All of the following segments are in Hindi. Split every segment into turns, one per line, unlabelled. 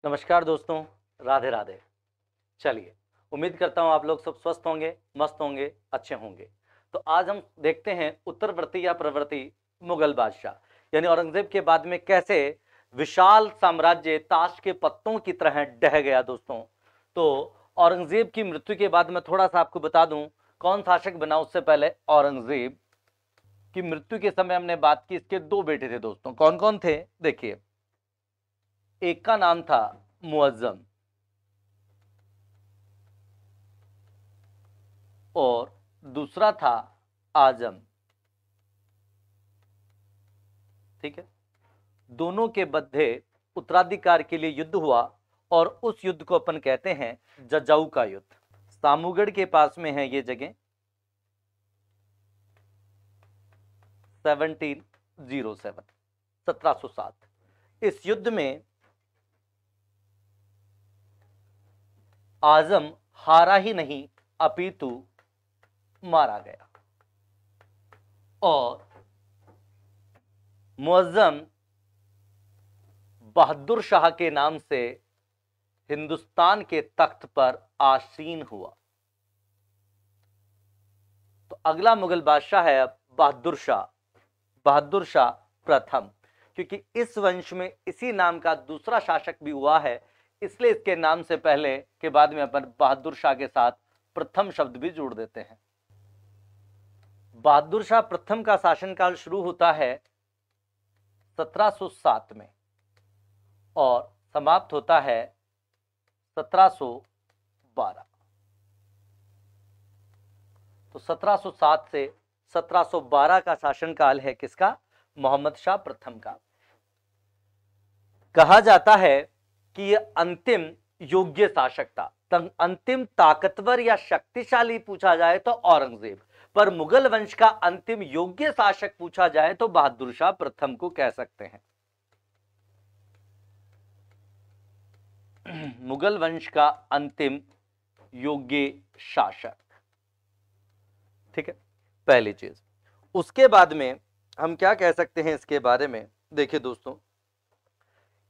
नमस्कार दोस्तों, राधे राधे। चलिए, उम्मीद करता हूँ आप लोग सब स्वस्थ होंगे, मस्त होंगे, अच्छे होंगे। तो आज हम देखते हैं उत्तरवर्ती या प्रवर्ती मुगल बादशाह यानी औरंगजेब के बाद में कैसे विशाल साम्राज्य ताश के पत्तों की तरह ढह गया दोस्तों। तो औरंगजेब की मृत्यु के बाद मैं थोड़ा सा आपको बता दूं कौन शासक बना। उससे पहले औरंगजेब की मृत्यु के समय हमने बात की, इसके दो बेटे थे दोस्तों। कौन कौन थे देखिए, एक का नाम था मुअज्जम और दूसरा था आजम। ठीक है, दोनों के मध्य उत्तराधिकार के लिए युद्ध हुआ और उस युद्ध को अपन कहते हैं जजाऊ का युद्ध। सामूगढ़ के पास में है ये जगह, 1707 1707। इस युद्ध में आजम हारा ही नहीं अपितु मारा गया और मुअज्जम बहादुर शाह के नाम से हिंदुस्तान के तख्त पर आसीन हुआ। तो अगला मुगल बादशाह है अब बहादुर शाह प्रथम, क्योंकि इस वंश में इसी नाम का दूसरा शासक भी हुआ है, इसलिए इसके नाम से पहले के बाद में अपन बहादुर शाह के साथ प्रथम शब्द भी जोड़ देते हैं। बहादुर शाह प्रथम का शासनकाल शुरू होता है 1707 में और समाप्त होता है 1712। तो 1707 से 1712 का शासनकाल है किसका? मोहम्मद शाह प्रथम का। कहा जाता है कि यह अंतिम योग्य शासक था। अंतिम ताकतवर या शक्तिशाली पूछा जाए तो औरंगजेब, पर मुगल वंश का अंतिम योग्य शासक पूछा जाए तो बहादुर शाह प्रथम को कह सकते हैं। मुगल वंश का अंतिम योग्य शासक, ठीक है, पहली चीज। उसके बाद में हम क्या कह सकते हैं इसके बारे में? देखिए दोस्तों,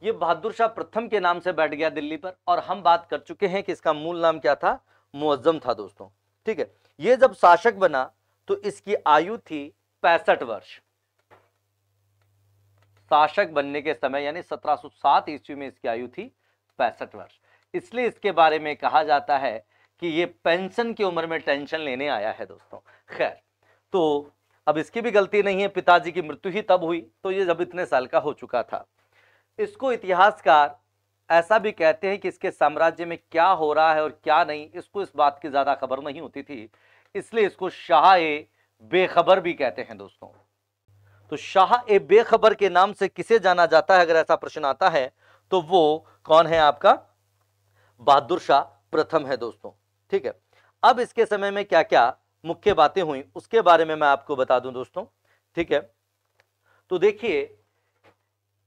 ये बहादुर शाह प्रथम के नाम से बैठ गया दिल्ली पर, और हम बात कर चुके हैं कि इसका मूल नाम क्या था? मुअज्जम था दोस्तों। ठीक है, ये जब शासक बना तो इसकी आयु थी 65 वर्ष। शासक बनने के समय यानी 1707 ईस्वी में इसकी आयु थी 65 वर्ष। इसलिए इसके बारे में कहा जाता है कि ये पेंशन की उम्र में टेंशन लेने आया है दोस्तों। खैर, तो अब इसकी भी गलती नहीं है, पिताजी की मृत्यु ही तब हुई, तो ये जब इतने साल का हो चुका था। इसको इतिहासकार ऐसा भी कहते हैं कि इसके साम्राज्य में क्या हो रहा है और क्या नहीं, इसको इस बात की ज्यादा खबर नहीं होती थी, इसलिए इसको शाह ए बेखबर भी कहते हैं दोस्तों। तो शाह ए बेखबर के नाम से किसे जाना जाता है, अगर ऐसा प्रश्न आता है तो वो कौन है? आपका बहादुर शाह प्रथम है दोस्तों। ठीक है, अब इसके समय में क्या क्या मुख्य बातें हुई उसके बारे में मैं आपको बता दूं दोस्तों। ठीक है, तो देखिए,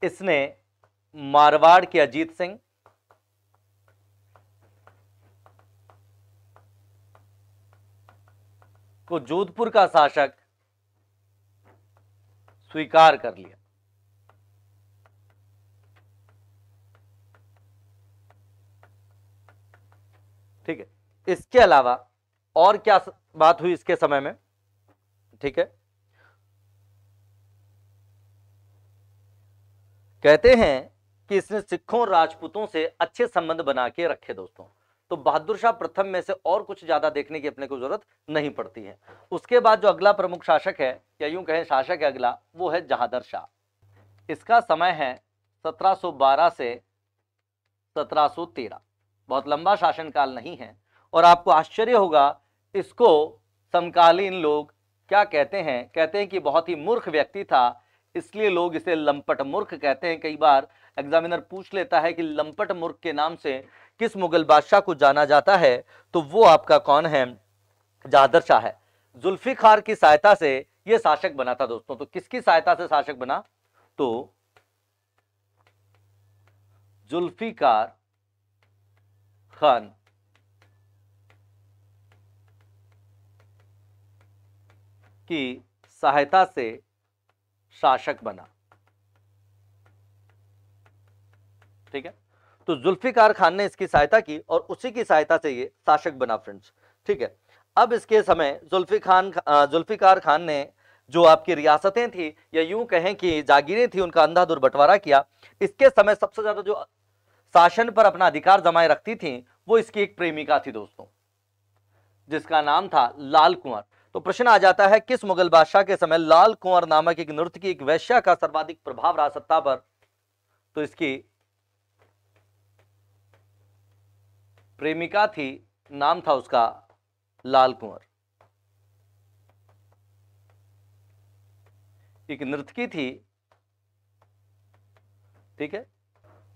इसने मारवाड़ के अजीत सिंह, को जोधपुर का शासक स्वीकार कर लिया। ठीक है, इसके अलावा और क्या बात हुई इसके समय में? ठीक है, कहते हैं कि इसने सिखों और राजपूतों से अच्छे संबंध बना के रखे दोस्तों। तो बहादुर शाह प्रथम में से और कुछ ज्यादा देखने की अपने को जरूरत नहीं पड़ती है। उसके बाद जो अगला प्रमुख शासक है, या यूं कहें शासक है अगला, वो है जहादर शाह। इसका समय है 1712 से 1713। बहुत लंबा शासनकाल नहीं है, और आपको आश्चर्य होगा, इसको समकालीन लोग क्या कहते हैं? कहते हैं कि बहुत ही मूर्ख व्यक्ति था, इसलिए लोग इसे लंपट मूर्ख कहते हैं। कई बार एग्जामिनर पूछ लेता है कि लंपट मूर्ख के नाम से किस मुगल बादशाह को जाना जाता है, तो वो आपका कौन है? जहादर शाह है। जुल्फिकार की सहायता से यह शासक बना था दोस्तों। तो किसकी सहायता से शासक बना? तो जुल्फिकार खान की सहायता से शासक बना। ठीक है, तो जुल्फिकार खान ने इसकी सहायता की और उसी की सहायता से ये शासक बना फ्रेंड्स। ठीक है, अब इसके समय जुल्फिकार खान ने जो आपकी रियासतें थी या यूं कहें कि जागीरें थी, उनका अंधाधुंध बंटवारा किया। इसके समय सबसे ज्यादा जो शासन पर अपना अधिकार जमाए रखती थी वो इसकी एक प्रेमिका थी दोस्तों, जिसका नाम था लाल कुंवर। तो प्रश्न आ जाता है, किस मुगल बादशाह के समय लाल कुंवर नामक एक नृत्य की एक वैश्या का सर्वाधिक प्रभाव रहा सत्ता पर? तो इसकी प्रेमिका थी, नाम था उसका लाल कुंवर। एक नर्तकी थी, ठीक है।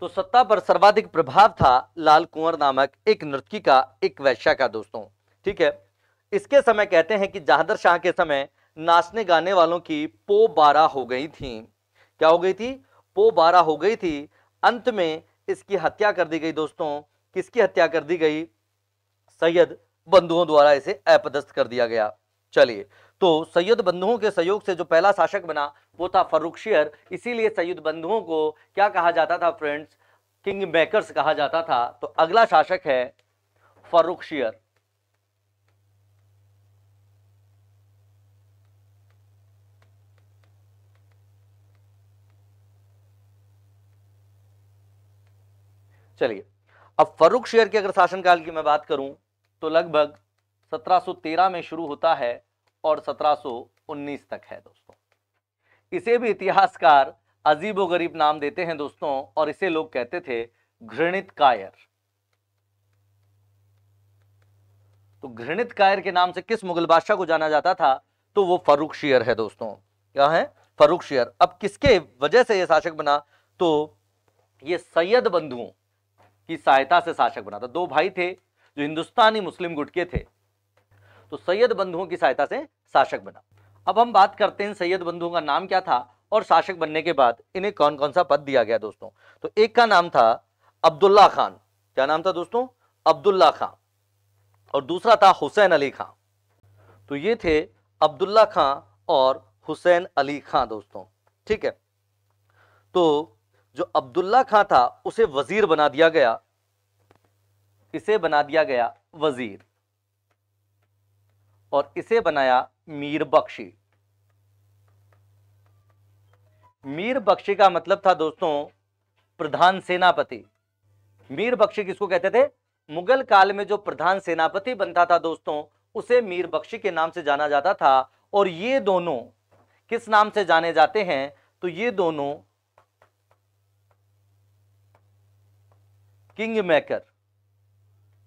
तो सत्ता पर सर्वाधिक प्रभाव था लाल कुंवर नामक एक नर्तकी का, एक वैश्या का दोस्तों। ठीक है, इसके समय कहते हैं कि जहांगीर शाह के समय नाचने गाने वालों की पो 12 हो गई थी। क्या हो गई थी? पो 12 हो गई थी। अंत में इसकी हत्या कर दी गई दोस्तों। किसकी हत्या कर दी गई? सैयद बंधुओं द्वारा इसे अपदस्थ कर दिया गया। चलिए, तो सैयद बंधुओं के सहयोग से जो पहला शासक बना वो था फर्रुखशियर। इसीलिए सैयद बंधुओं को क्या कहा जाता था फ्रेंड्स? किंग मेकर्स कहा जाता था। तो अगला शासक है फर्रुखशियर। चलिए, अब फर्रुखशियर के अगर शासनकाल की मैं बात करूं तो लगभग 1713 में शुरू होता है और 1719 तक है दोस्तों। इसे भी इतिहासकार अजीबोगरीब नाम देते हैं दोस्तों, और इसे लोग कहते थे घृणित कायर। तो घृणित कायर के नाम से किस मुगल बादशाह को जाना जाता था? तो वो फर्रुखशियर है दोस्तों। क्या है? फर्रुखशियर। अब किसके वजह से यह शासक बना? तो ये सैयद बंधुओं की सहायता से शासक बना था। दो भाई थे जो हिंदुस्तानी मुस्लिम गुट के थे, तो सैयद बंधुओं की सहायता से शासक बना। अब हम बात करते हैं सैयद बंधुओं का नाम क्या था और शासक बनने के बाद इन्हें कौन कौन सा पद दिया गया दोस्तों। तो एक का नाम था अब्दुल्ला खान। क्या नाम था दोस्तों? अब्दुल्ला खान। और दूसरा था हुसैन अली खान। तो ये थे अब्दुल्ला खान और हुसैन अली खान दोस्तों। ठीक है, तो जो अब्दुल्ला खान था उसे वजीर बना दिया गया, इसे बना दिया गया वजीर, और इसे बनाया मीर बख्शी। मीर बख्शी का मतलब था दोस्तों प्रधान सेनापति। मीर बख्शी किसको कहते थे? मुगल काल में जो प्रधान सेनापति बनता था दोस्तों उसे मीर बख्शी के नाम से जाना जाता था। और ये दोनों किस नाम से जाने जाते हैं? तो ये दोनों किंग मेकर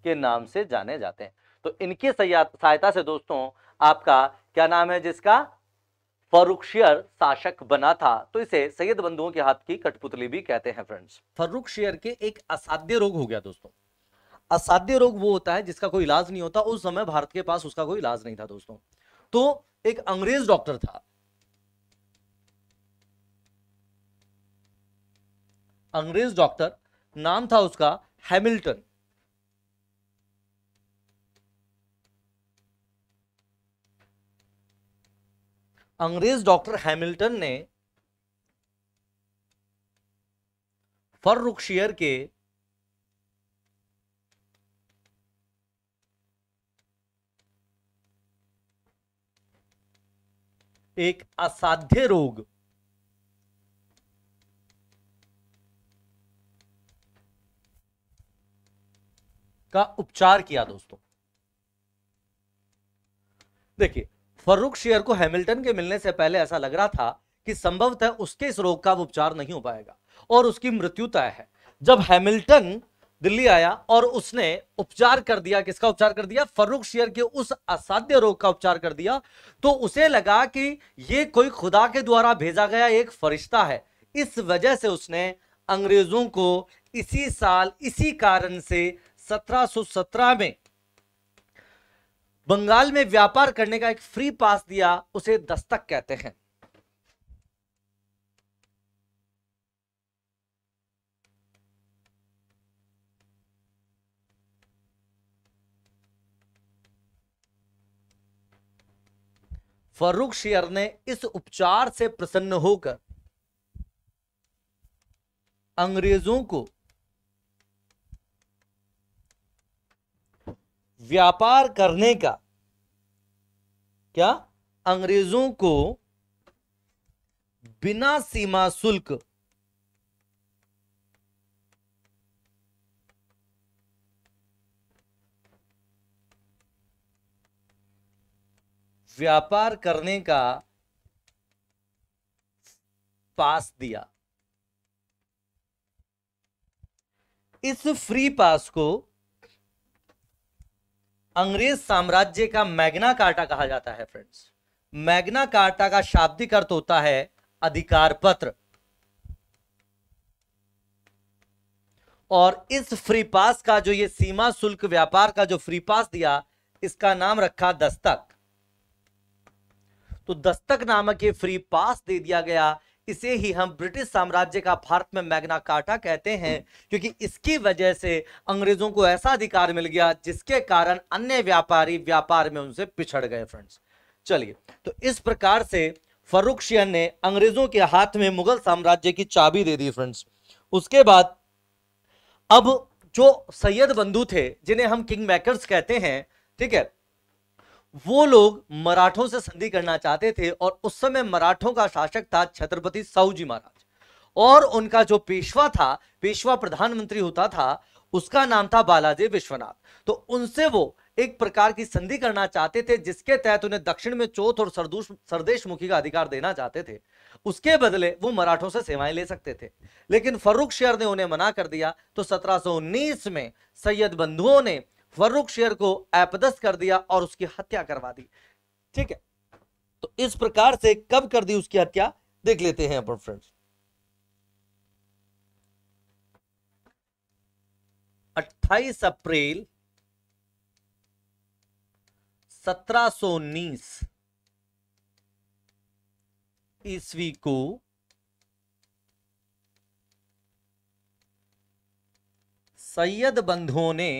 के नाम से जाने जाते हैं। तो इनकी सहायता से दोस्तों आपका क्या नाम है जिसका फर्रुखशियर शासक बना था। तो इसे सैयद बंधुओं के हाथ की कठपुतली भी कहते हैं फ्रेंड्स। फर्रुखशियर के एक असाध्य रोग हो गया दोस्तों। असाध्य रोग वो होता है जिसका कोई इलाज नहीं होता। उस समय भारत के पास उसका कोई इलाज नहीं था दोस्तों। तो एक अंग्रेज डॉक्टर था, अंग्रेज डॉक्टर, नाम था उसका हैमिल्टन। अंग्रेज डॉक्टर हैमिल्टन ने फर्रुखशियर के एक असाध्य रोग का उपचार किया दोस्तों। देखिए, फर्रुखशियर को हैमिल्टन के मिलने से पहले ऐसा लग रहा था कि संभवतः उसके इस रोग का उपचार नहीं हो पाएगा और उसकी मृत्यु तय है। जब हैमिल्टन दिल्ली आया और उसने उपचार कर दिया, किसका उपचार कर दिया? फर्रुखशियर के उस असाध्य रोग का उपचार कर दिया, तो उसे लगा कि यह कोई खुदा के द्वारा भेजा गया एक फरिश्ता है। इस वजह से उसने अंग्रेजों को इसी साल इसी कारण से 1717 में बंगाल में व्यापार करने का एक फ्री पास दिया। उसे दस्तक कहते हैं। फर्रुखशियर ने इस उपचार से प्रसन्न होकर अंग्रेजों को व्यापार करने का, क्या, अंग्रेजों को बिना सीमा शुल्क व्यापार करने का पास दिया। इस फ्री पास को अंग्रेज साम्राज्य का मैग्ना कार्टा कहा जाता है फ्रेंड्स। मैग्ना कार्टा का शाब्दिक अर्थ होता है अधिकार पत्र। और इस फ्री पास का जो ये सीमा शुल्क व्यापार का जो फ्री पास दिया, इसका नाम रखा दस्तक। तो दस्तक नामक ये फ्री पास दे दिया गया। इसे ही हम ब्रिटिश साम्राज्य का भारत में मैग्ना कार्टा कहते हैं, क्योंकि इसकी वजह से अंग्रेजों को ऐसा अधिकार मिल गया जिसके कारण अन्य व्यापारी व्यापार में उनसे पिछड़ गए फ्रेंड्स। चलिए, तो इस प्रकार से फर्रुखशियर ने अंग्रेजों के हाथ में मुगल साम्राज्य की चाबी दे दी फ्रेंड्स। उसके बाद अब जो सैयद बंधु थे, जिन्हें हम किंग मेकर्स कहते हैं, ठीक है, वो लोग मराठों से संधि करना चाहते थे। और उस समय मराठों का शासक था छत्रपति साहूजी महाराज, और उनका जो पेशवा था, पेशवा प्रधानमंत्री होता था, उसका नाम था बालाजी विश्वनाथ। तो उनसे वो एक प्रकार की संधि करना चाहते थे, जिसके तहत उन्हें दक्षिण में चौथ और सरदेशमुखी का अधिकार देना चाहते थे। उसके बदले वो मराठों से सेवाएं ले सकते थे, लेकिन फर्रुखशियर ने उन्हें मना कर दिया। तो 1719 में सैयद बंधुओं ने फर्रुखशियर को अपदस्थ कर दिया और उसकी हत्या करवा दी। ठीक है, तो इस प्रकार से कब कर दी उसकी हत्या, देख लेते हैं अपन फ्रेंड्स। 28 अप्रैल 1719 ईस्वी को सैयद बंधुओं ने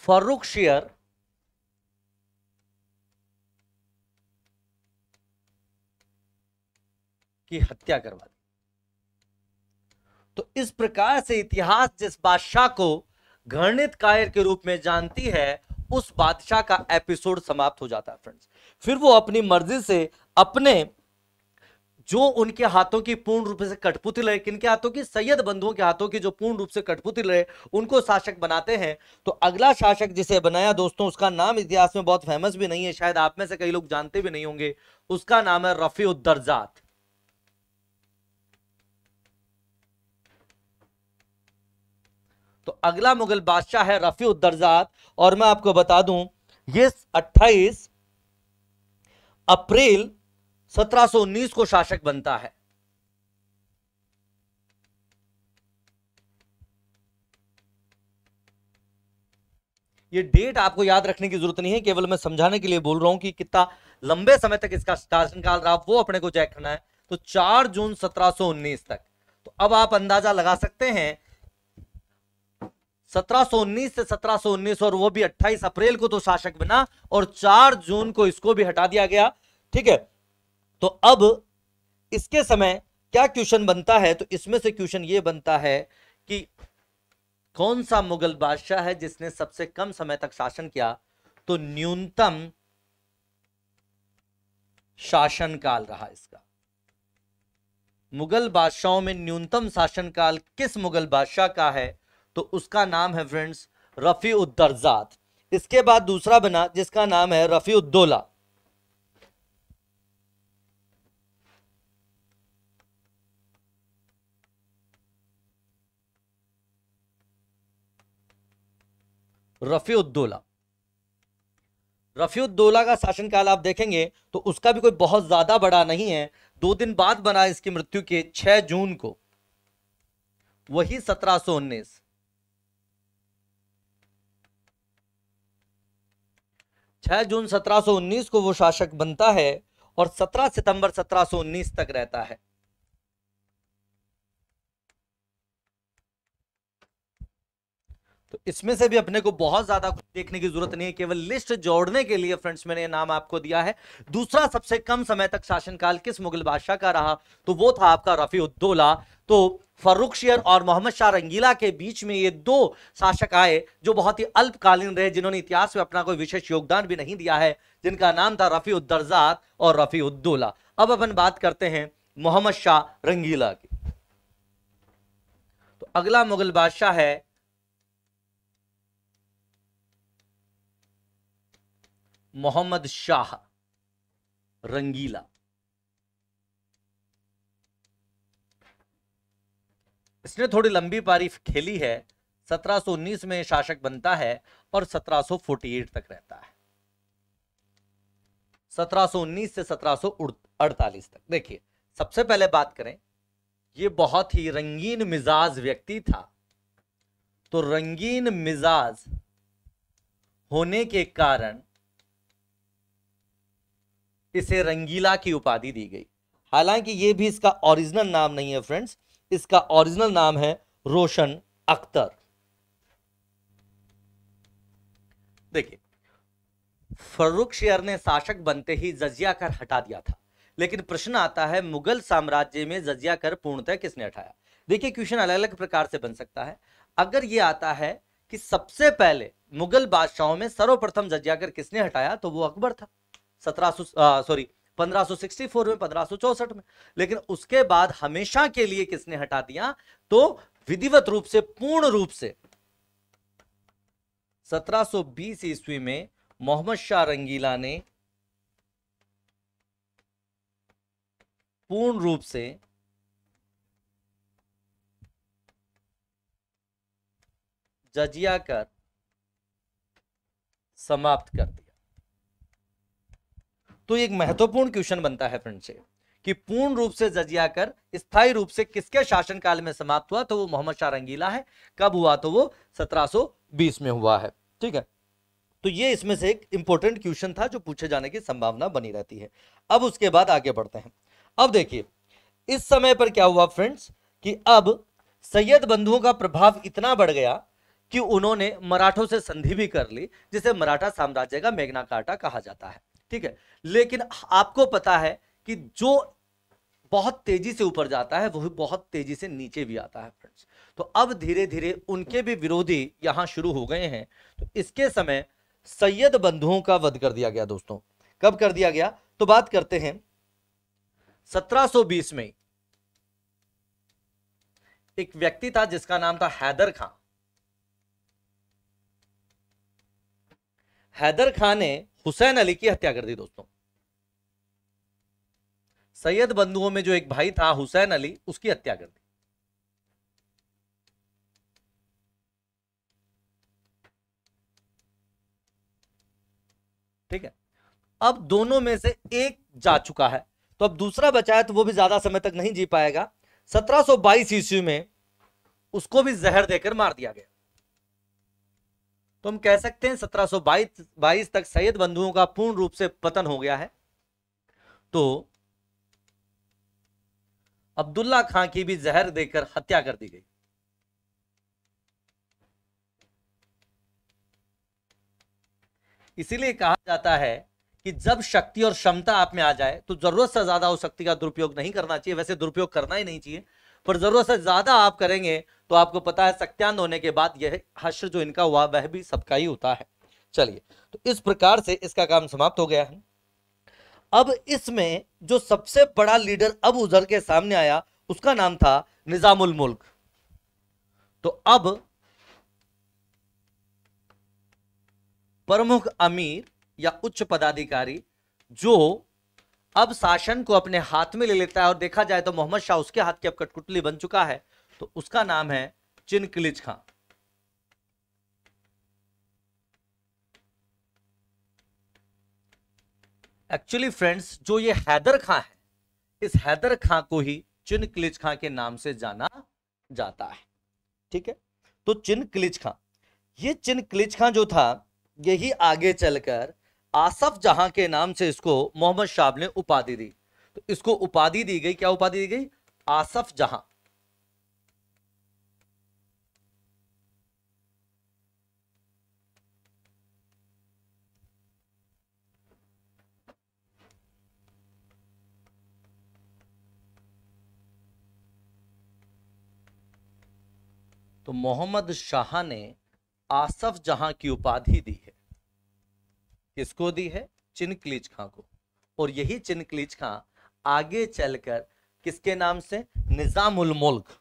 फर्रुखशियर की हत्या करवा दी। तो इस प्रकार से इतिहास जिस बादशाह को घृणित कायर के रूप में जानती है, उस बादशाह का एपिसोड समाप्त हो जाता है फ्रेंड्स। फिर वो अपनी मर्जी से अपने जो उनके हाथों की पूर्ण रूप से कठपुतली रहे, किनके हाथों की, सैयद बंधुओं के हाथों की जो पूर्ण रूप से कठपुतली रहे, उनको शासक बनाते हैं। तो अगला शासक जिसे बनाया दोस्तों, उसका नाम इतिहास में बहुत फेमस भी नहीं है, शायद आप में से कई लोग जानते भी नहीं होंगे। उसका नाम है रफी-उद-दर्जात। तो अगला मुगल बादशाह है रफी-उद-दर्जात। और मैं आपको बता दूं, ये 28 अप्रैल 1719 को शासक बनता है। ये डेट आपको याद रखने की जरूरत नहीं है, केवल मैं समझाने के लिए बोल रहा हूं कि कितना लंबे समय तक इसका शासनकाल रहा, वो अपने को चेक करना है। तो 4 जून 1719 तक। तो अब आप अंदाजा लगा सकते हैं 1719 से 1719, और वो भी 28 अप्रैल को तो शासक बना, और 4 जून को इसको भी हटा दिया गया। ठीक है, तो अब इसके समय क्या क्वेश्चन बनता है, तो इसमें से क्वेश्चन ये बनता है कि कौन सा मुगल बादशाह है जिसने सबसे कम समय तक शासन किया। तो न्यूनतम शासनकाल रहा इसका। मुगल बादशाहों में न्यूनतम शासनकाल किस मुगल बादशाह का है, तो उसका नाम है फ्रेंड्स रफी-उद-दर्जात। इसके बाद दूसरा बना जिसका नाम है रफी-उद-दौला। रफी-उद-दौला, रफी-उद-दौला का शासनकाल आप देखेंगे तो उसका भी कोई बहुत ज्यादा बड़ा नहीं है। 2 दिन बाद बना इसकी मृत्यु के 6 जून को, वही 1719। 6 जून 1719 को वो शासक बनता है और 17 सितंबर 1719 तक रहता है। तो इसमें से भी अपने को बहुत ज्यादा कुछ देखने की जरूरत नहीं है, केवल लिस्ट जोड़ने के लिए फ्रेंड्स मैंने ये नाम आपको दिया है। दूसरा सबसे कम समय तक शासनकाल किस मुगल बादशाह का रहा, तो वो था आपका रफीउद्दौला। तो फर्रुखशियर और मोहम्मद शाह रंगीला के बीच में ये दो शासक आए जो बहुत ही अल्पकालीन रहे, जिन्होंने इतिहास में अपना कोई विशेष योगदान भी नहीं दिया है, जिनका नाम था रफीउद्दर्जात और रफीउद्दौला। अब अपन बात करते हैं मोहम्मद शाह रंगीला की। तो अगला मुगल बादशाह है मोहम्मद शाह रंगीला। इसने थोड़ी लंबी पारी खेली है। 1719 में शासक बनता है और 1748 तक रहता है। 1719 से 1748 तक। देखिए, सबसे पहले बात करें, ये बहुत ही रंगीन मिजाज व्यक्ति था। तो रंगीन मिजाज होने के कारण इसे रंगीला की उपाधि दी गई। हालांकि यह भी इसका ओरिजिनल नाम नहीं है फ्रेंड्स, इसका ओरिजिनल नाम है रोशन अख्तर। देखिए, फर्रुखशियर ने शासक बनते ही जजिया कर हटा दिया था, लेकिन प्रश्न आता है मुगल साम्राज्य में जजिया कर पूर्णतः किसने हटाया। देखिए, क्वेश्चन अलग अलग प्रकार से बन सकता है। अगर यह आता है कि सबसे पहले मुगल बादशाहों में सर्वप्रथम जजिया कर किसने हटाया, तो वो अकबर था 1564 में, 1564 में। लेकिन उसके बाद हमेशा के लिए किसने हटा दिया, तो विधिवत रूप से, पूर्ण रूप से 1720 ईस्वी में मोहम्मद शाह रंगीला ने पूर्ण रूप से जजिया कर समाप्त कर दिया। तो एक महत्वपूर्ण क्वेश्चन बनता है फ्रेंड से कि पूर्ण रूप से जजिया कर स्थायी रूप से किसके शासनकाल में समाप्त हुआ, तो वो मोहम्मद शाह रंगीला है। कब हुआ, तो वो 1720 में हुआ है। ठीक है, तो ये इसमें से एक इंपॉर्टेंट क्वेश्चन था जो पूछे जाने की संभावना बनी रहती है। अब उसके बाद आगे बढ़ते हैं। अब देखिए, इस समय पर क्या हुआ फ्रेंड्स कि अब सैयद बंधुओं का प्रभाव इतना बढ़ गया कि उन्होंने मराठों से संधि भी कर ली, जिसे मराठा साम्राज्य का मेघना कार्टा कहा जाता है। ठीक है, लेकिन आपको पता है कि जो बहुत तेजी से ऊपर जाता है वही बहुत तेजी से नीचे भी आता है फ्रेंड्स। तो अब धीरे धीरे उनके भी विरोधी यहां शुरू हो गए हैं। तो इसके समय सैयद बंधुओं का वध कर दिया गया दोस्तों। कब कर दिया गया, तो बात करते हैं 1720 में एक व्यक्ति था जिसका नाम था हैदर खां। हैदर खां ने हुसैन अली की हत्या कर दी दोस्तों। सैयद बंधुओं में जो एक भाई था हुसैन अली, उसकी हत्या कर दी। ठीक है, अब दोनों में से एक जा चुका है, तो अब दूसरा बचा है, तो वो भी ज्यादा समय तक नहीं जी पाएगा। 1722 ईस्वी में उसको भी जहर देकर मार दिया गया। तो हम कह सकते हैं 1722 तक सैयद बंधुओं का पूर्ण रूप से पतन हो गया है। तो अब्दुल्ला खां की भी जहर देकर हत्या कर दी गई। इसीलिए कहा जाता है कि जब शक्ति और क्षमता आप में आ जाए तो जरूरत से ज्यादा उस शक्ति का दुरुपयोग नहीं करना चाहिए। वैसे दुरुपयोग करना ही नहीं चाहिए, पर जरूरत से ज्यादा आप करेंगे तो आपको पता है सत्यान होने के बाद यह हश्र जो इनका हुआ वह भी सबका ही होता है। चलिए, तो इस प्रकार से इसका काम समाप्त हो गया है। अब इसमें जो सबसे बड़ा लीडर अब उधर के सामने आया उसका नाम था निजामुल मुल्क। तो अब प्रमुख अमीर या उच्च पदाधिकारी जो अब शासन को अपने हाथ में ले लेता है, और देखा जाए तो मोहम्मद शाह उसके हाथ की अब कठपुतली बन चुका है, तो उसका नाम है चिनकिलिच खां। एक्चुअली फ्रेंड्स, जो ये हैदर खां है, इस हैदर खां को ही चिनकिलिच खां के नाम से जाना जाता है। ठीक है, तो चिनकिलिच खां, ये चिनकिलिच खां जो था, यही आगे चलकर आसफ जहां के नाम से इसको मोहम्मद शाह ने उपाधि दी। तो इसको उपाधि दी गई, क्या उपाधि दी गई, आसफ जहां। तो मोहम्मद शाह ने आसफ जहां की उपाधि दी है, किसको दी है? चिनक्लीज खां को। और यही चिनक्लीज खां आगे चलकर किसके नाम से? निजामुल मुल्क।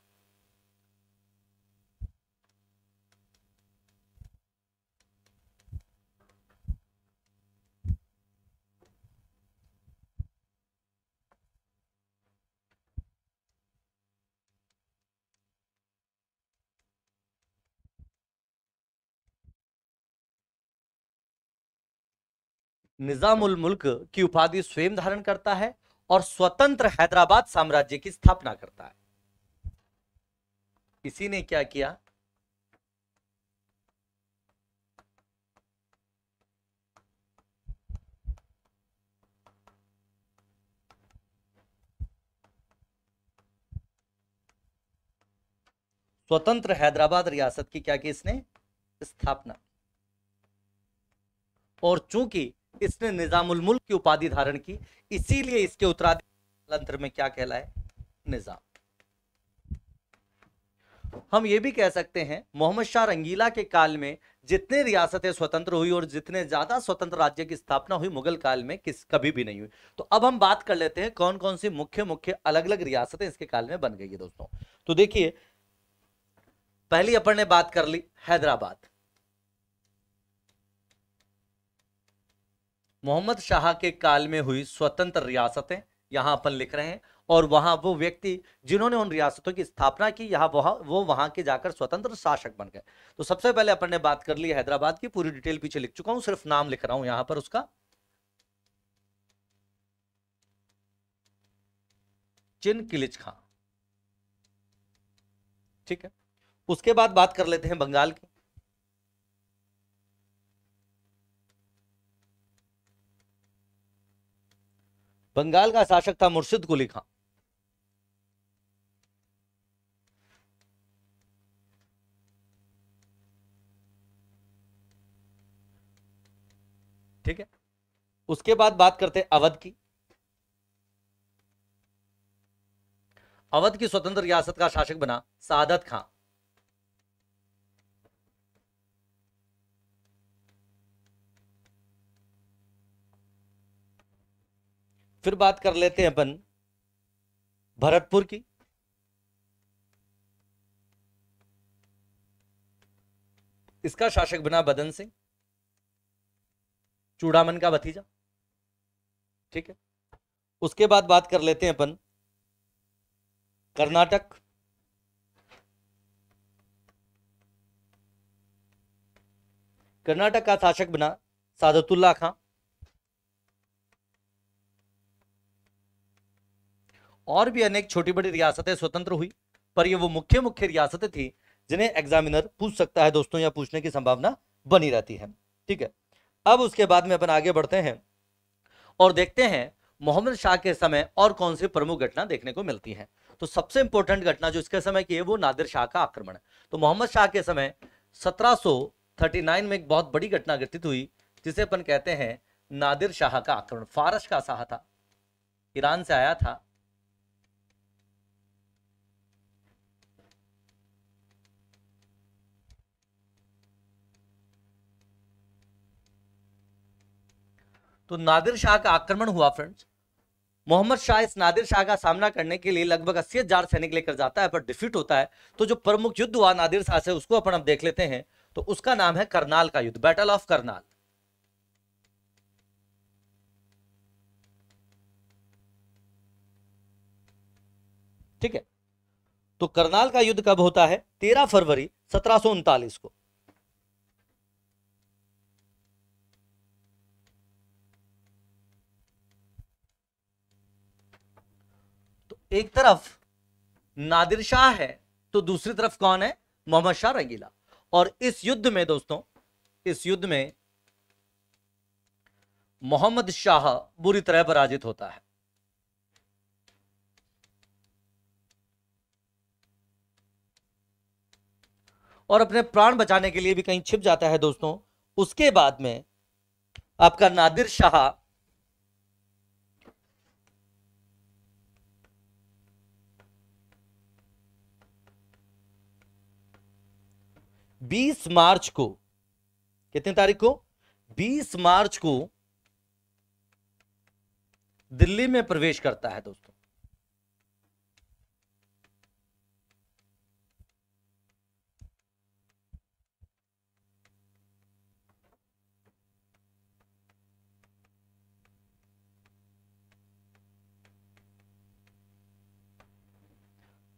निजामुल मुल्क की उपाधि स्वयं धारण करता है और स्वतंत्र हैदराबाद साम्राज्य की स्थापना करता है। इसी ने क्या किया? स्वतंत्र हैदराबाद रियासत की क्या की इसने? स्थापना। और चूंकि इसने निजामुल मुल्क की उपाधि धारण की, इसीलिए इसके उत्तराधिकारी में क्या कहलाए? निजाम। हम ये भी कह सकते हैं मोहम्मद शाह रंगीला के काल में जितने रियासतें स्वतंत्र हुई और जितने ज्यादा स्वतंत्र राज्य की स्थापना हुई, मुगल काल में कभी भी नहीं हुई। तो अब हम बात कर लेते हैं कौन कौन सी मुख्य मुख्य अलग अलग रियासतें इसके काल में बन गई है दोस्तों। तो देखिए, पहली अपन ने बात कर ली हैदराबाद। मोहम्मद शाह के काल में हुई स्वतंत्र रियासतें यहां अपन लिख रहे हैं, और वहां वो व्यक्ति जिन्होंने उन रियासतों की स्थापना की, यहां वो वहां के जाकर स्वतंत्र शासक बन गए। तो सबसे पहले अपन ने बात कर ली हैदराबाद की, पूरी डिटेल पीछे लिख चुका हूं, सिर्फ नाम लिख रहा हूं यहां पर उसका। चिनक्लीज खां। ठीक है। उसके बाद बात कर लेते हैं बंगाल की। बंगाल का शासक था मुर्शिद कुली खां। ठीक है। उसके बाद बात करते हैं अवध की। अवध की स्वतंत्र रियासत का शासक बना सादत खां। फिर बात कर लेते हैं अपन भरतपुर की। इसका शासक बना बदन सिंह, चूड़ामन का भतीजा। ठीक है। उसके बाद बात कर लेते हैं अपन कर्नाटक। कर्नाटक का शासक बना सादतुल्ला खां। और भी अनेक छोटी बड़ी रियासतें स्वतंत्र हुई, पर ये वो मुख्य मुख्य रियासतें थी जिन्हें एग्जामिनर पूछ सकता है दोस्तों, या पूछने की संभावना बनी रहती है। ठीक है। अब उसके बाद में अपन आगे बढ़ते हैं और देखते हैं मोहम्मद शाह के समय और कौन सी प्रमुख घटना देखने को मिलती है। तो सबसे इंपॉर्टेंट घटना जो इसके समय की है वो नादिर शाह का आक्रमण है। तो मोहम्मद शाह के समय 1739 में एक बहुत बड़ी घटना घटित हुई, जिसे अपन कहते हैं नादिर शाह का आक्रमण। फारस का शाह था, ईरान से आया था। तो नादिर शाह का आक्रमण हुआ फ्रेंड्स। मोहम्मद शाह इस नादिर शाह का सामना करने के लिए लगभग 80,000 सैनिक लेकर जाता है, पर डिफीट होता है। तो जो प्रमुख युद्ध हुआ नादिर शाह से, उसको अपन अब देख लेते हैं। तो उसका नाम है करनाल का युद्ध, बैटल ऑफ करनाल। ठीक है। तो करनाल का युद्ध कब होता है? 13 फरवरी 1739 को। तो एक तरफ नादिर शाह है, तो दूसरी तरफ कौन है? मोहम्मद शाह रंगीला। और इस युद्ध में दोस्तों, इस युद्ध में मोहम्मद शाह बुरी तरह पराजित होता है। और अपने प्राण बचाने के लिए भी कहीं छिप जाता है दोस्तों। उसके बाद में आपका नादिर शाह 20 मार्च को, कितनी तारीख को, 20 मार्च को दिल्ली में प्रवेश करता है दोस्तों।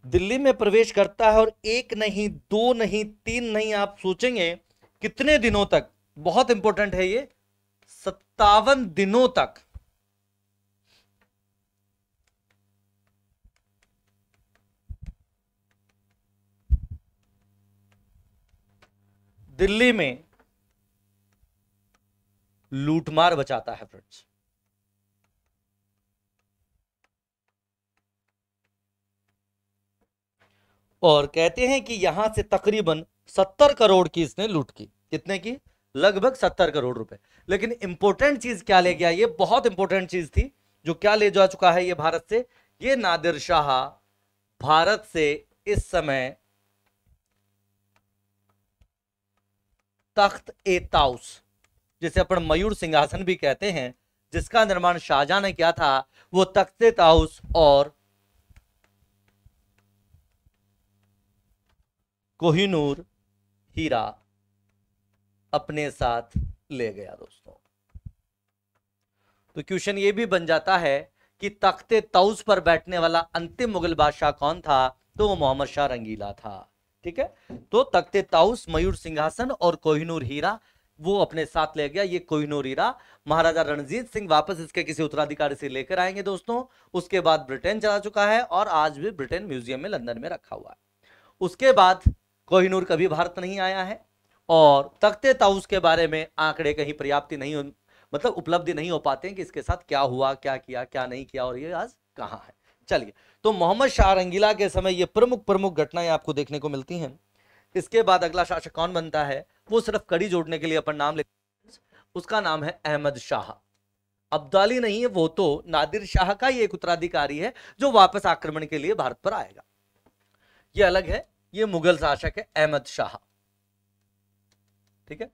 दिल्ली में प्रवेश करता है और एक नहीं, दो नहीं, तीन नहीं, आप सोचेंगे कितने दिनों तक, बहुत इंपॉर्टेंट है ये, 57 दिनों तक दिल्ली में लूटमार बचाता है फ्रेंड्स। और कहते हैं कि यहां से तकरीबन 70 करोड़ की इसने लूट की। कितने की? लगभग 70 करोड़ रुपए। लेकिन इंपॉर्टेंट चीज क्या ले गया, ये बहुत इंपॉर्टेंट चीज थी जो क्या ले जा चुका है ये भारत से, ये नादिर शाह भारत से इस समय तख्त ए ताउस, जिसे अपन मयूर सिंहासन भी कहते हैं, जिसका निर्माण शाहजहां ने किया था, वो तख्त ए ताउस और कोहिनूर हीरा अपने साथ ले गया दोस्तों। तो क्वेश्चन ये भी बन जाता है कि तख्ते तौस पर बैठने वाला अंतिम मुगल बादशाह कौन था, तो वो मोहम्मद शाह रंगीला था। ठीक है, तो तख्ते ताउस, मयूर सिंहासन और कोहिनूर हीरा वो अपने साथ ले गया। ये कोहिनूर हीरा महाराजा रणजीत सिंह वापस इसके किसी उत्तराधिकारी से लेकर आएंगे दोस्तों। उसके बाद ब्रिटेन चला चुका है और आज भी ब्रिटेन म्यूजियम में लंदन में रखा हुआ है। उसके बाद कोहिनूर कभी भारत नहीं आया है और तख्ते ताउस के बारे में आंकड़े कहीं पर्याप्त नहीं, मतलब उपलब्धि नहीं हो पाते हैं कि इसके साथ क्या हुआ, क्या किया, क्या नहीं किया और ये आज कहां है। चलिए, तो मोहम्मद शाह रंगीला के समय ये प्रमुख प्रमुख घटनाएं आपको देखने को मिलती हैं। इसके बाद अगला शासक कौन बनता है, वो सिर्फ कड़ी जोड़ने के लिए अपन नाम लेते हैं, उसका नाम है अहमद शाह। अब्दाली नहीं है वो, तो नादिर शाह का ही एक उत्तराधिकारी है जो वापस आक्रमण के लिए भारत पर आएगा। ये अलग है, ये मुगल शासक है अहमद शाह। ठीक है,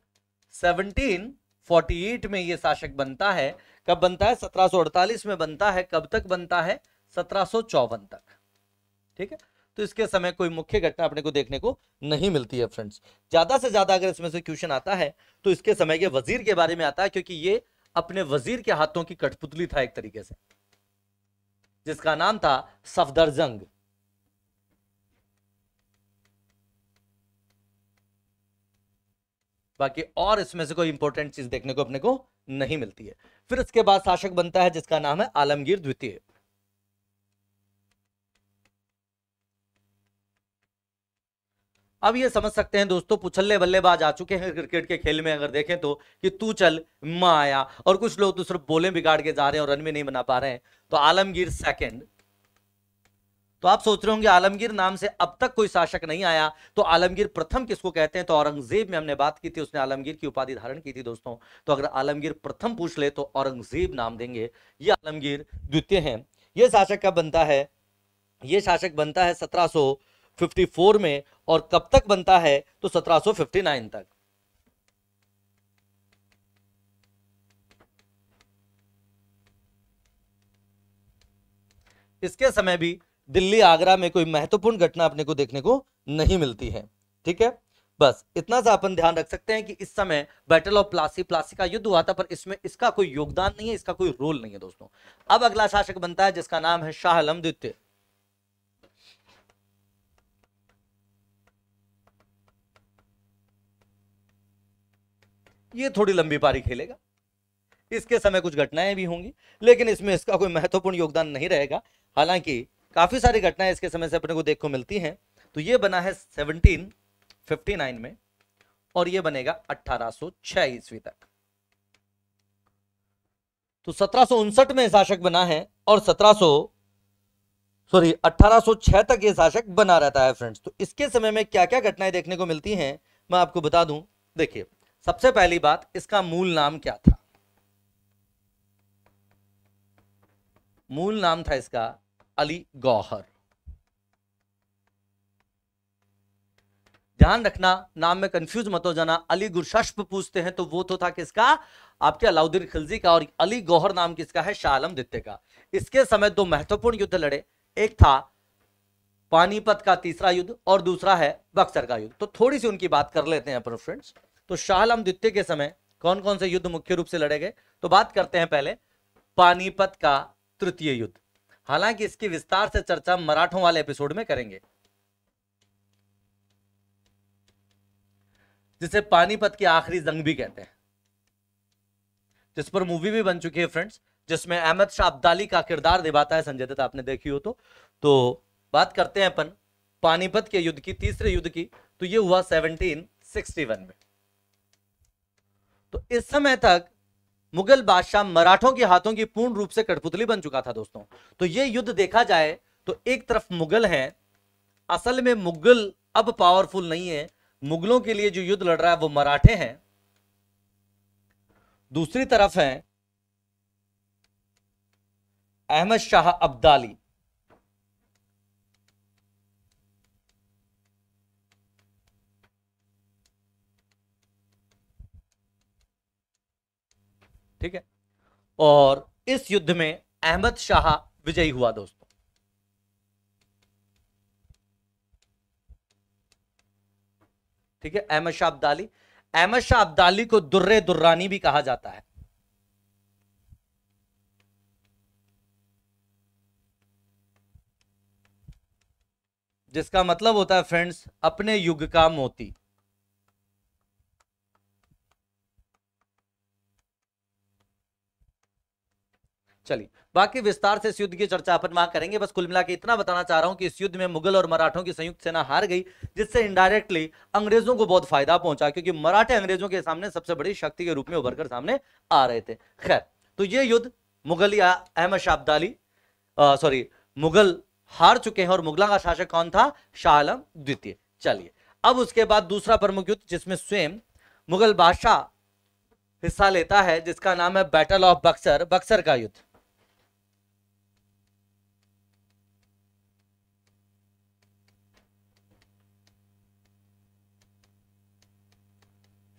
1748 में ये शासक बनता है। कब बनता है? 1748 में बनता है। कब तक बनता है? 1754 तक। ठीक है, तो इसके समय कोई मुख्य घटना अपने को देखने को नहीं मिलती है फ्रेंड्स। ज्यादा से ज्यादा अगर इसमें से क्वेश्चन आता है तो इसके समय के वजीर के बारे में आता है, क्योंकि ये अपने वजीर के हाथों की कठपुतली था एक तरीके से, जिसका नाम था सफदरजंग। बाकी और इसमें से कोई इंपॉर्टेंट चीज देखने को अपने को नहीं मिलती है। फिर इसके बाद शासक बनता है जिसका नाम है आलमगीर द्वितीय। अब ये समझ सकते हैं दोस्तों, पुछल्ले बल्लेबाज आ चुके हैं क्रिकेट के खेल में, अगर देखें तो, कि तू चल मैं आया, और कुछ लोग तो सिर्फ बोले बिगाड़ के जा रहे हैं और रन भी नहीं बना पा रहे हैं। तो आलमगीर सेकंड। तो आप सोच रहे होंगे आलमगीर नाम से अब तक कोई शासक नहीं आया, तो आलमगीर प्रथम किसको कहते हैं? तो औरंगजेब में हमने बात की थी, उसने आलमगीर की उपाधि धारण की थी दोस्तों। तो अगर आलमगीर प्रथम पूछ ले तो औरंगजेब नाम देंगे। ये आलमगीर द्वितीय है। ये शासक कब बनता है? ये शासक बनता है 1754 में। और कब तक बनता है? तो 1759 तक। इसके समय भी दिल्ली आगरा में कोई महत्वपूर्ण घटना अपने को देखने को नहीं मिलती है। ठीक है, बस इतना सा अपन ध्यान रख सकते हैं कि इस समय बैटल ऑफ प्लासी, प्लासी का युद्ध हुआ था, पर इसमें इसका कोई योगदान नहीं है, इसका कोई रोल नहीं है दोस्तों। अब अगला शासक बनता है जिसका नाम है शाह आलम द्वितीय। ये थोड़ी लंबी पारी खेलेगा, इसके समय कुछ घटनाएं भी होंगी, लेकिन इसमें इसका कोई महत्वपूर्ण योगदान नहीं रहेगा। हालांकि काफी सारी घटनाएं इसके समय से अपने को देखने को मिलती हैं। तो ये बना है 1759 में और ये बनेगा 1806 ईस्वी तक। तो 1759 में शासक बना है और 1806 तक ये शासक बना रहता है फ्रेंड्स। तो इसके समय में क्या क्या घटनाएं देखने को मिलती हैं मैं आपको बता दूं। देखिए, सबसे पहली बात, इसका मूल नाम क्या था? मूल नाम था इसका अली गौहर। ध्यान रखना, नाम में कंफ्यूज मत हो जाना। अली गुरशस्प पूछते हैं तो वो तो था किसका, आपके अलाउद्दीन खिलजी का, और अली गौहर नाम किसका है, शाह आलम द्वितीय का। इसके समय दो महत्वपूर्ण युद्ध लड़े, एक था पानीपत का तीसरा युद्ध और दूसरा है बक्सर का युद्ध। तो थोड़ी सी उनकी बात कर लेते हैं अपन फ्रेंड्स। तो शाह आलम द्वितीय के समय कौन कौन से युद्ध मुख्य रूप से लड़े गए, तो बात करते हैं पहले पानीपत का तृतीय युद्ध। हालांकि इसकी विस्तार से चर्चा मराठों वाले एपिसोड में करेंगे, जिसे पानीपत की आखिरी जंग भी कहते हैं, जिस पर मूवी भी बन चुकी है फ्रेंड्स, जिसमें अहमद शाह अब्दाली का किरदार निभाता है संजय दत्त, आपने देखी हो तो बात करते हैं अपन पानीपत के युद्ध की, तीसरे युद्ध की। तो ये हुआ 1761 में। तो इस समय तक मुगल बादशाह मराठों के हाथों की पूर्ण रूप से कठपुतली बन चुका था दोस्तों। तो ये युद्ध देखा जाए तो एक तरफ मुगल हैं, असल में मुगल अब पावरफुल नहीं है, मुगलों के लिए जो युद्ध लड़ रहा है वो मराठे हैं। दूसरी तरफ है अहमद शाह अब्दाली, ठीक है, और इस युद्ध में अहमद शाह विजयी हुआ दोस्तों। ठीक है, अहमद शाह अब्दाली, अहमद शाह अब्दाली को दुर्रे दुर्रानी भी कहा जाता है। जिसका मतलब होता है फ्रेंड्स अपने युग का मोती। चलिए बाकी विस्तार से इस युद्ध की चर्चा अपन वहां करेंगे। बस कुल मिला के इतना बताना चाह रहा हूं कि इस युद्ध में मुगल और मराठों की संयुक्त सेना हार गई, जिससे इनडायरेक्टली अंग्रेजों को बहुत फायदा पहुंचा, क्योंकि मराठे अंग्रेजों के सामने सबसे बड़ी शक्ति के रूप में उभर कर सामने आ रहे थे। खैर, तो ये युद्ध मुगल या अहमद शाह अब्दाली सॉरी मुगल हार चुके हैं, और मुगलों का शासक कौन था, शाह आलम द्वितीय। चलिए अब उसके बाद दूसरा प्रमुख युद्ध जिसमें स्वयं मुगल बादशाह हिस्सा लेता है, जिसका नाम है बैटल ऑफ बक्सर, बक्सर का युद्ध।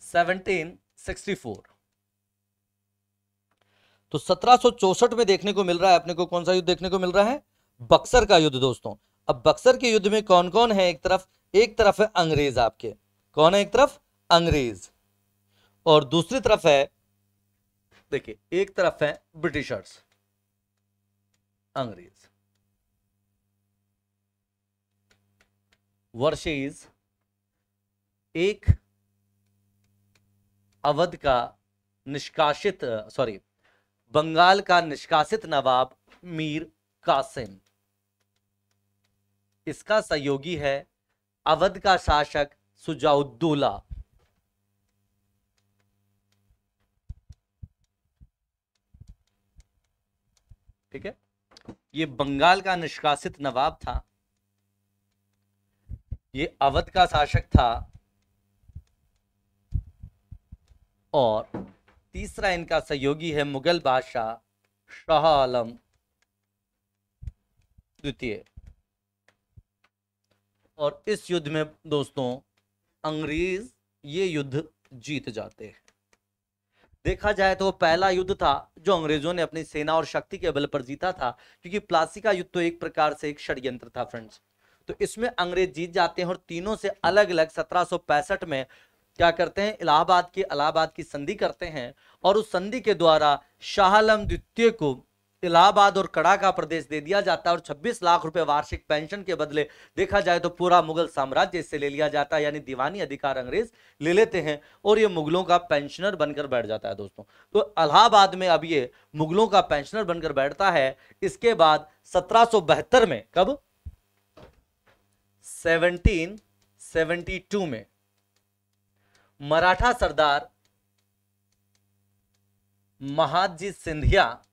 सेवनटीन 64। तो 1764 में देखने को मिल रहा है अपने को, कौन सा युद्ध देखने को मिल रहा है, बक्सर का युद्ध दोस्तों। अब बक्सर के युद्ध में कौन कौन है, एक तरफ है अंग्रेज, आपके कौन है, एक तरफ अंग्रेज, और दूसरी तरफ है, देखिए एक तरफ है ब्रिटिशर्स, अंग्रेज वर्सेस एक अवध का निष्कासित बंगाल का निष्कासित नवाब मीर कासिम। इसका सहयोगी है अवध का शासक सुजाउद्दौला। ठीक है, ये बंगाल का निष्कासित नवाब था, ये अवध का शासक था, और तीसरा इनका सहयोगी है मुगल बादशाह शाह आलम द्वितीय। और इस युद्ध में दोस्तों अंग्रेज ये युद्ध जीत जाते हैं। देखा जाए तो पहला युद्ध था जो अंग्रेजों ने अपनी सेना और शक्ति के बल पर जीता था, क्योंकि प्लासी का युद्ध तो एक प्रकार से एक षड्यंत्र था फ्रेंड्स। तो इसमें अंग्रेज जीत जाते हैं, और तीनों से अलग अलग 1765 में क्या करते हैं, इलाहाबाद की संधि करते हैं, और उस संधि के द्वारा शाह आलम द्वितीय को इलाहाबाद और कड़ा का प्रदेश दे दिया जाता है, और 26 लाख रुपए वार्षिक पेंशन के बदले देखा जाए तो पूरा मुगल साम्राज्य इससे ले लिया जाता है, यानी दीवानी अधिकार अंग्रेज ले लेते हैं, और ये मुगलों का पेंशनर बनकर बैठ जाता है दोस्तों। तो इलाहाबाद में अब ये मुगलों का पेंशनर बनकर बैठता है। इसके बाद 1772 में, कब, 1772 में मराठा सरदार महादजी सिंधिया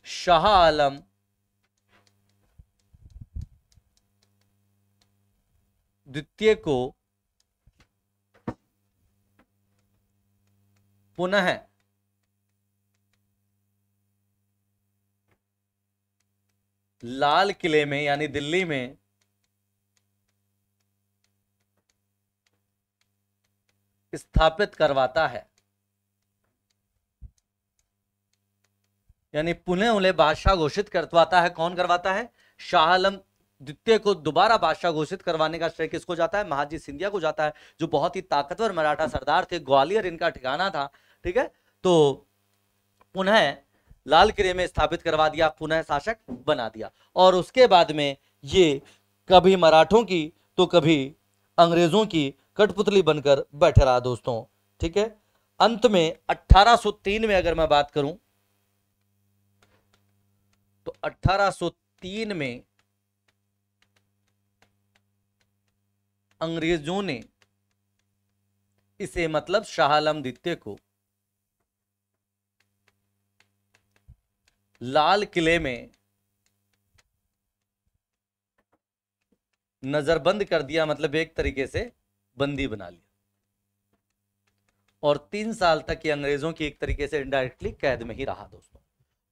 शाह आलम द्वितीय को पुनः लाल किले में यानी दिल्ली में स्थापित करवाता है, यानी पुनः उन्हें बादशाह घोषित करवाता है। कौन करवाता है? शाह आलम द्वितीय को दोबारा बादशाह घोषित करवाने का श्रेय किसको जाता है? महाजी सिंधिया को जाता है, जो बहुत ही ताकतवर मराठा सरदार थे, ग्वालियर इनका ठिकाना था। ठीक है, तो पुनः लाल किले में स्थापित करवा दिया, पुनः शासक बना दिया। और उसके बाद में ये कभी मराठों की तो कभी अंग्रेजों की कठपुतली बनकर बैठे रहा दोस्तों। ठीक है, अंत में 1803 में अगर मैं बात करूं तो 1803 में अंग्रेजों ने इसे मतलब शाह आलम द्वितीय को लाल किले में नजरबंद कर दिया, मतलब एक तरीके से बंदी बना लिया, और 3 साल तक ये अंग्रेजों की एक तरीके से इनडायरेक्टली कैद में ही रहा दोस्तों।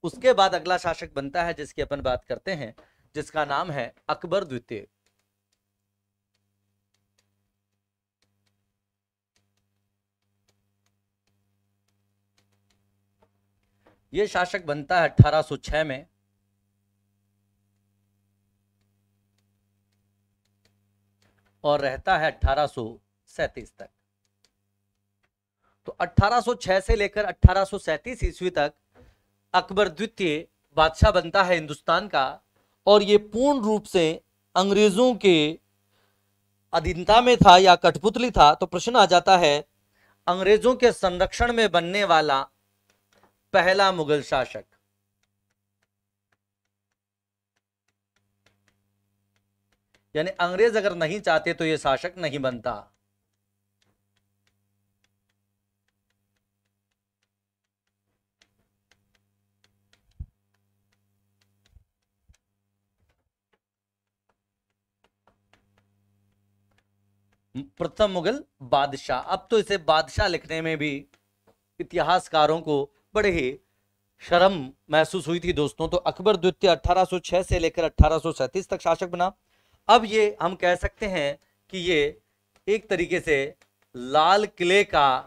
उसके बाद अगला शासक बनता है जिसकी अपन बात करते हैं, जिसका नाम है अकबर द्वितीय। यह शासक बनता है 1806 में, और रहता है 1837 तक। तो 1806 से लेकर 1837 ईस्वी तक अकबर द्वितीय बादशाह बनता है हिंदुस्तान का, और ये पूर्ण रूप से अंग्रेजों के अधीनता में था या कठपुतली था। तो प्रश्न आ जाता है, अंग्रेजों के संरक्षण में बनने वाला पहला मुगल शासक। यानी अंग्रेज अगर नहीं चाहते तो यह शासक नहीं बनता। प्रथम मुगल बादशाह। अब तो इसे बादशाह लिखने में भी इतिहासकारों को बड़े ही शर्म महसूस हुई थी दोस्तों। तो अकबर द्वितीय 1806 से लेकर 1837 तक शासक बना। अब ये हम कह सकते हैं कि ये एक तरीके से लाल किले का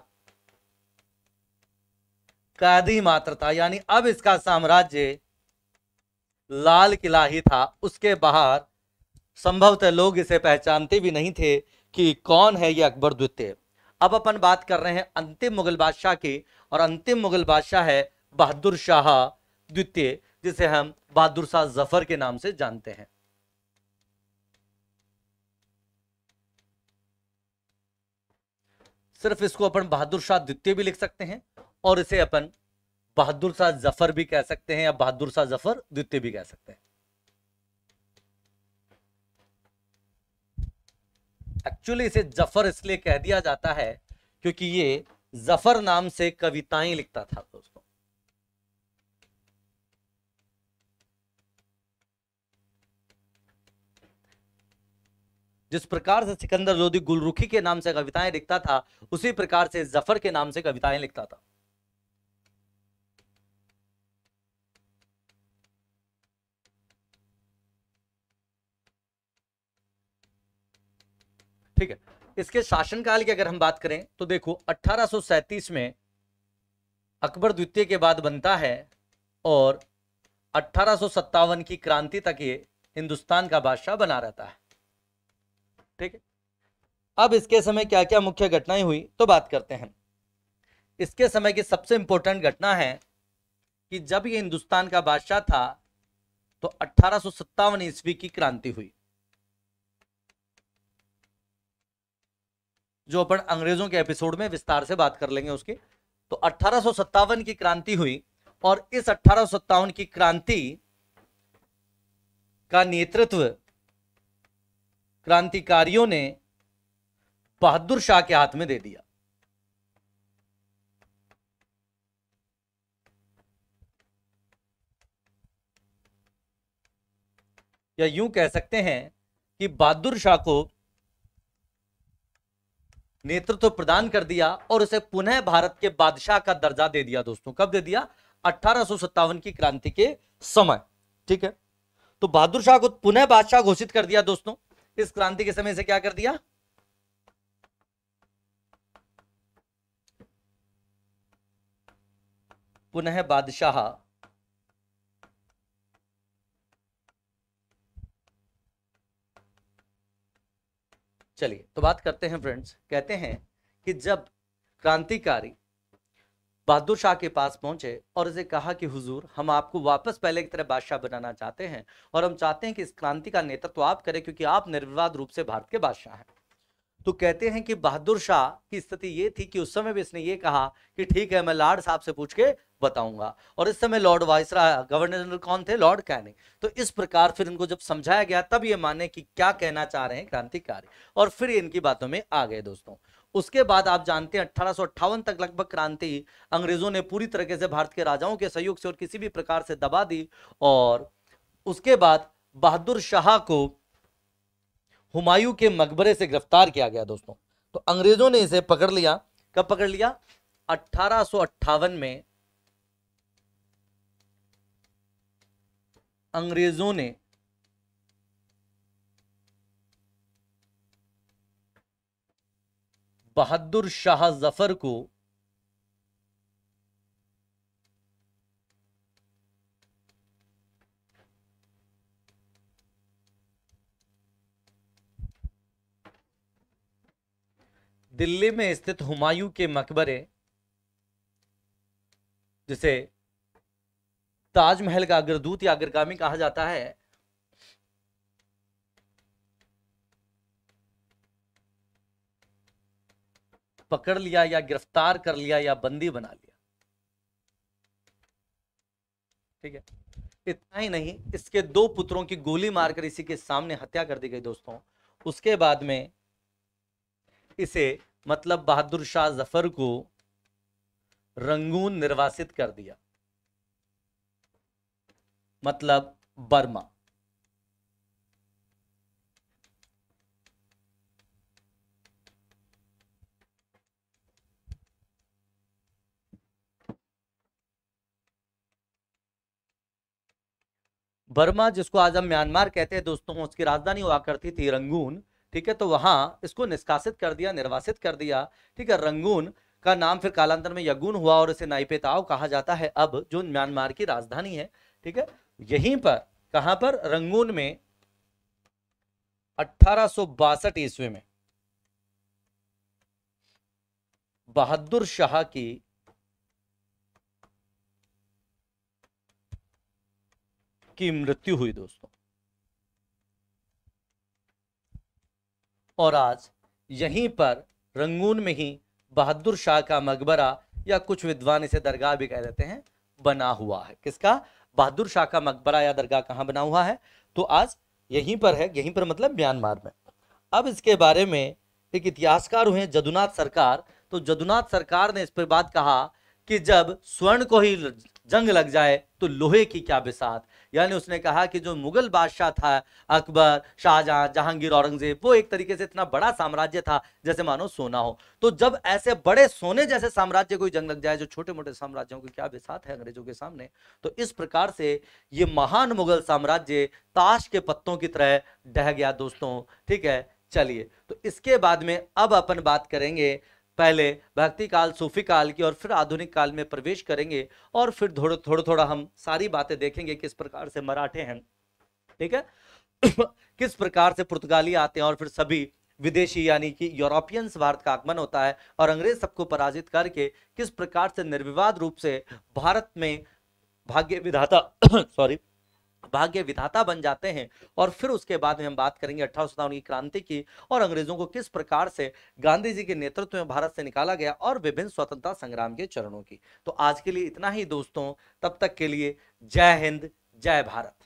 कैदी मात्र था, यानी अब इसका साम्राज्य लाल किला ही था। उसके बाहर संभवतः लोग इसे पहचानते भी नहीं थे कि कौन है ये अकबर द्वितीय। अब अपन बात कर रहे हैं अंतिम मुगल बादशाह की, और अंतिम मुगल बादशाह है बहादुर शाह द्वितीय, जिसे हम बहादुर शाह जफर के नाम से जानते हैं। सिर्फ इसको अपन बहादुर शाह द्वितीय भी लिख सकते हैं, और इसे अपन बहादुर शाह जफर भी कह सकते हैं, या बहादुर शाह जफर द्वितीय भी कह सकते हैं। एक्चुअली इसे जफर इसलिए कह दिया जाता है क्योंकि ये जफर नाम से कविताएं लिखता था दोस्तों। जिस प्रकार से सिकंदर लोदी गुलरुखी के नाम से कविताएं लिखता था, उसी प्रकार से जफर के नाम से कविताएं लिखता था। ठीक है, इसके शासनकाल की अगर हम बात करें तो देखो 1837 में अकबर द्वितीय के बाद बनता है, और 1857 की क्रांति तक ये हिंदुस्तान का बादशाह बना रहता है। ठीक है, अब इसके समय क्या क्या मुख्य घटनाएं हुई तो बात करते हैं। इसके समय की सबसे इंपॉर्टेंट घटना है कि जब ये हिंदुस्तान का बादशाह था तो 1857 ईस्वी की क्रांति हुई, जो अपन अंग्रेजों के एपिसोड में विस्तार से बात कर लेंगे उसकी। तो 1857 की क्रांति हुई, और इस 1857 की क्रांति का नेतृत्व क्रांतिकारियों ने बहादुर शाह के हाथ में दे दिया। या यूं कह सकते हैं कि बहादुर शाह को नेतृत्व प्रदान कर दिया, और उसे पुनः भारत के बादशाह का दर्जा दे दिया दोस्तों। कब दे दिया? 1857 की क्रांति के समय। ठीक है, तो बहादुर शाह को पुनः बादशाह घोषित कर दिया दोस्तों। इस क्रांति के समय से क्या कर दिया, पुनः बादशाह। चलिए तो बात करते हैं फ्रेंड्स। कहते हैं कि जब क्रांतिकारी बहादुर शाह के पास पहुंचे और उसे कहा कि हुजूर, हम आपको वापस पहले की तरह बादशाह बनाना चाहते हैं और हम चाहते हैं कि इस क्रांति का नेतृत्व आप करें क्योंकि आप निर्विवाद रूप से भारत के बादशाह हैं। तो कहते हैं कि बहादुर शाह की स्थिति ये थी कि उस समय भी इसने ये कहा कि ठीक है, मैं लॉर्ड साहब से पूछ के बताऊंगा। और इस समय लॉर्ड वाइसराय, गवर्नर जनरल कौन थे, लॉर्ड कैनिंग। तो इस प्रकार फिर इनको जब समझाया गया तब ये माने कि क्या कहना चाह रहे हैं क्रांतिकारी, और फिर इनकी बातों में आ गए दोस्तों। उसके बाद आप जानते हैं 1858 तक लगभग क्रांति अंग्रेजों ने पूरी तरीके से भारत के राजाओं के सहयोग से और किसी भी प्रकार से दबा दी। और उसके बाद बहादुर शाह को हुमायूं के मकबरे से गिरफ्तार किया गया दोस्तों। तो अंग्रेजों ने इसे पकड़ लिया। कब पकड़ लिया, 1858 में अंग्रेजों ने बहादुर शाह जफर को दिल्ली में स्थित हुमायूं के मकबरे, जिसे ताजमहल का अग्रदूत या अग्रगामी कहा जाता है, पकड़ लिया या गिरफ्तार कर लिया या बंदी बना लिया। ठीक है, इतना ही नहीं, इसके दो पुत्रों की गोली मारकर इसी के सामने हत्या कर दी गई दोस्तों। उसके बाद में इसे मतलब बहादुर शाह जफर को रंगून निर्वासित कर दिया, मतलब बर्मा। बर्मा, जिसको आज हम म्यांमार कहते हैं दोस्तों, उसकी राजधानी हुआ करती थी रंगून। ठीक है, तो वहां इसको निष्कासित कर दिया, निर्वासित कर दिया। ठीक है, रंगून का नाम फिर कालांतर में यगून हुआ और इसे नाइपेताओ कहा जाता है अब, जो म्यांमार की राजधानी है। ठीक है, यहीं पर, कहां पर, रंगून में 1862 ईस्वी में बहादुर शाह की मृत्यु हुई दोस्तों। और आज यहीं पर रंगून में ही बहादुर शाह का मकबरा, या कुछ विद्वान इसे दरगाह भी कह देते हैं, बना हुआ है। किसका, बहादुर शाह का मकबरा या दरगाह कहां बना हुआ है, तो आज यहीं पर है। यहीं पर मतलब म्यांमार में। अब इसके बारे में एक इतिहासकार हुए जदुनाथ सरकार। तो जदुनाथ सरकार ने इस पर बात कहा कि जब स्वर्ण को ही जंग लग जाए तो लोहे की क्या बिसात। यानी उसने कहा कि जो मुगल बादशाह था, अकबर, शाहजहां, जहांगीर, औरंगजेब, वो एक तरीके से इतना बड़ा साम्राज्य था जैसे मानो सोना हो। तो जब ऐसे बड़े सोने जैसे साम्राज्य को जंग लग जाए, जो छोटे मोटे साम्राज्यों की क्या बिसात है अंग्रेजों के सामने। तो इस प्रकार से ये महान मुगल साम्राज्य ताश के पत्तों की तरह ढह गया दोस्तों। ठीक है, चलिए तो इसके बाद में अब अपन बात करेंगे, पहले भक्ति काल, सूफी काल की, और फिर आधुनिक काल में प्रवेश करेंगे, और फिर थोड़ा थोड़ा हम सारी बातें देखेंगे किस प्रकार से मराठे हैं, ठीक है किस प्रकार से पुर्तगाली आते हैं, और फिर सभी विदेशी यानी कि यूरोपियंस भारत का आगमन होता है, और अंग्रेज सबको पराजित करके किस प्रकार से निर्विवाद रूप से भारत में भाग्य विधाता सॉरी भाग्य विधाता बन जाते हैं। और फिर उसके बाद में हम बात करेंगे 1857 की क्रांति की, और अंग्रेजों को किस प्रकार से गांधी जी के नेतृत्व में भारत से निकाला गया, और विभिन्न स्वतंत्रता संग्राम के चरणों की। तो आज के लिए इतना ही दोस्तों, तब तक के लिए जय हिंद, जय भारत।